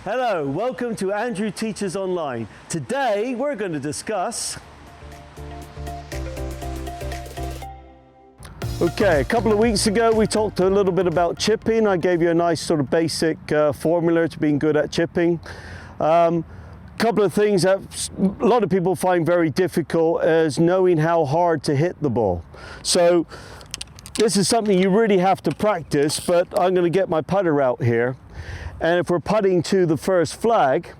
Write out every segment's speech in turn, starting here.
Hello, welcome to Andrew Teaches Online. Today we're going to discuss... Okay, a couple of weeks ago we talked a little bit about chipping. I gave you a nice sort of basic formula to being good at chipping. Couple of things that a lot of people find very difficult is knowing how hard to hit the ball. So this is something you really have to practice, but I'm going to get my putter out here. And if we're putting to the first flag,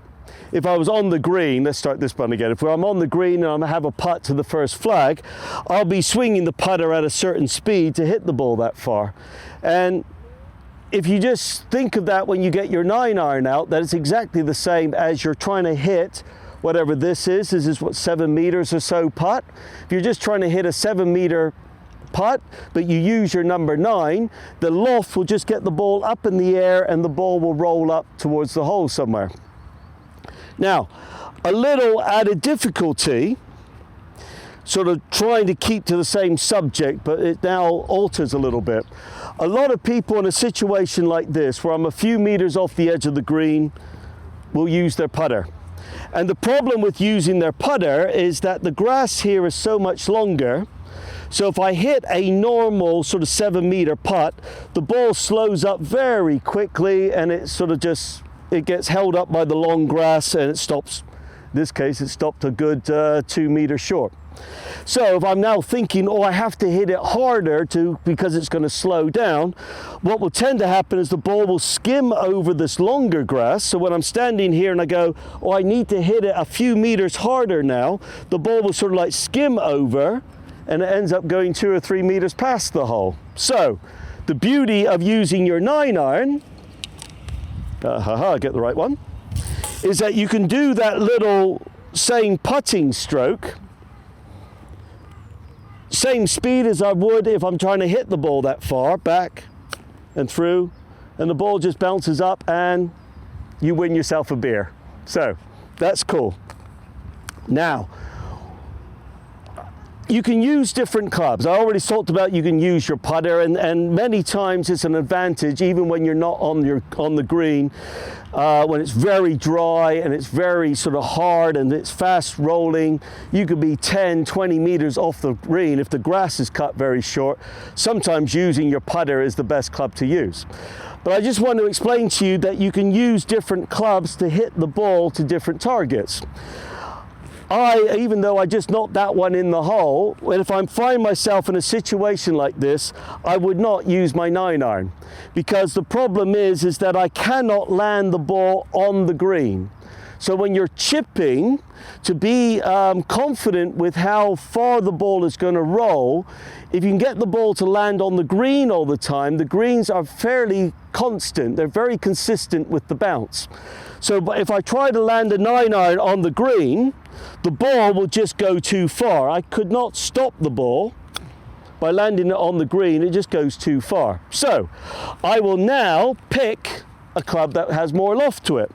if I was on the green, let's start this one again. If I'm on the green and I have a putt to the first flag, I'll be swinging the putter at a certain speed to hit the ball that far. And if you just think of that when you get your 9-iron out, that it's exactly the same as you're trying to hit whatever this is. This is what, 7 meters or so putt. If you're just trying to hit a 7-meter putt, but you use your number 9, the loft will just get the ball up in the air and the ball will roll up towards the hole somewhere. Now, a little added difficulty, sort of trying to keep to the same subject, but it now alters a little bit. A lot of people in a situation like this, where I'm a few meters off the edge of the green, will use their putter. And the problem with using their putter is that the grass here is so much longer. So if I hit a normal sort of 7-meter putt, the ball slows up very quickly and it sort of just, it gets held up by the long grass and it stops. In this case, it stopped a good 2 meters short. So if I'm now thinking, oh, I have to hit it harder because it's going to slow down, what will tend to happen is the ball will skim over this longer grass. So when I'm standing here and I go, oh, I need to hit it a few meters harder now, the ball will sort of like skim over and it ends up going 2 or 3 meters past the hole. So the beauty of using your 9-iron, get the right one, is that you can do that little same putting stroke, same speed as I would if I'm trying to hit the ball that far, back and through, and the ball just bounces up and you win yourself a beer. So that's cool. Now, you can use different clubs. I already talked about you can use your putter, and many times it's an advantage, even when you're not on the green, when it's very dry and it's very sort of hard and it's fast rolling. You could be 10, 20 meters off the green if the grass is cut very short. Sometimes using your putter is the best club to use. But I just want to explain to you that you can use different clubs to hit the ball to different targets. Even though I just knocked that one in the hole, if I find myself in a situation like this, I would not use my 9-iron, because the problem is that I cannot land the ball on the green. So when you're chipping, to be confident with how far the ball is going to roll, if you can get the ball to land on the green all the time, the greens are fairly constant. They're very consistent with the bounce. So if I try to land a 9-iron on the green, the ball will just go too far. I could not stop the ball by landing it on the green. It just goes too far. So I will now pick a club that has more loft to it.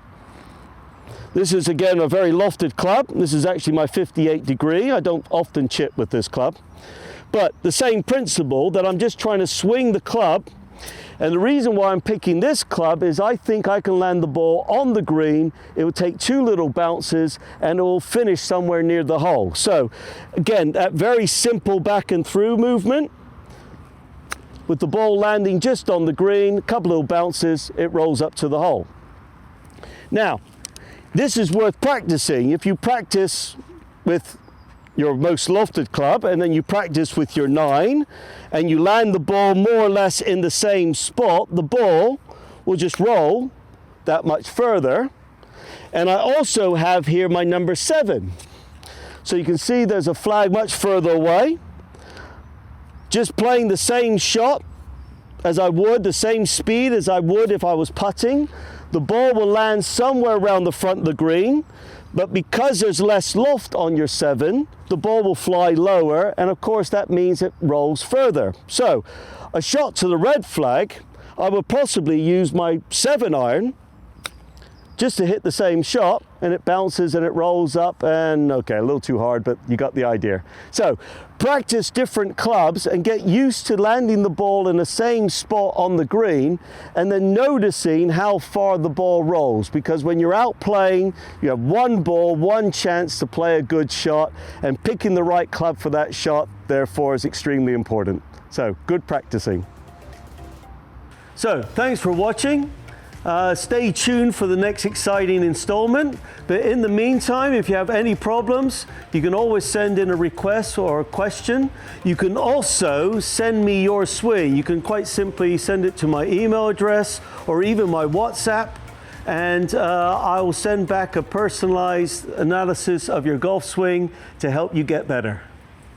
This is again a very lofted club. This is actually my 58 degree. I don't often chip with this club, but the same principle, that I'm just trying to swing the club. And the reason why I'm picking this club is I think I can land the ball on the green. It will take 2 little bounces and it will finish somewhere near the hole. So again, that very simple back and through movement, with the ball landing just on the green, a couple little bounces, it rolls up to the hole. Now, this is worth practicing. If you practice with your most lofted club and then you practice with your 9 and you land the ball more or less in the same spot, the ball will just roll that much further. And I also have here my number 7. So you can see there's a flag much further away. Just playing the same shot as I would, the same speed as I would if I was putting, the ball will land somewhere around the front of the green. But because there's less loft on your 7, the ball will fly lower, and of course that means it rolls further. So a shot to the red flag, I would possibly use my 7-iron just to hit the same shot, and it bounces and it rolls up, and okay, a little too hard, but you got the idea. So practice different clubs and get used to landing the ball in the same spot on the green, and then noticing how far the ball rolls, because when you're out playing, you have one ball, one chance to play a good shot, and picking the right club for that shot, therefore, is extremely important. So good practicing. So thanks for watching. Stay tuned for the next exciting installment. But in the meantime, if you have any problems, you can always send in a request or a question. You can also send me your swing. You can quite simply send it to my email address or even my WhatsApp, and I will send back a personalized analysis of your golf swing to help you get better.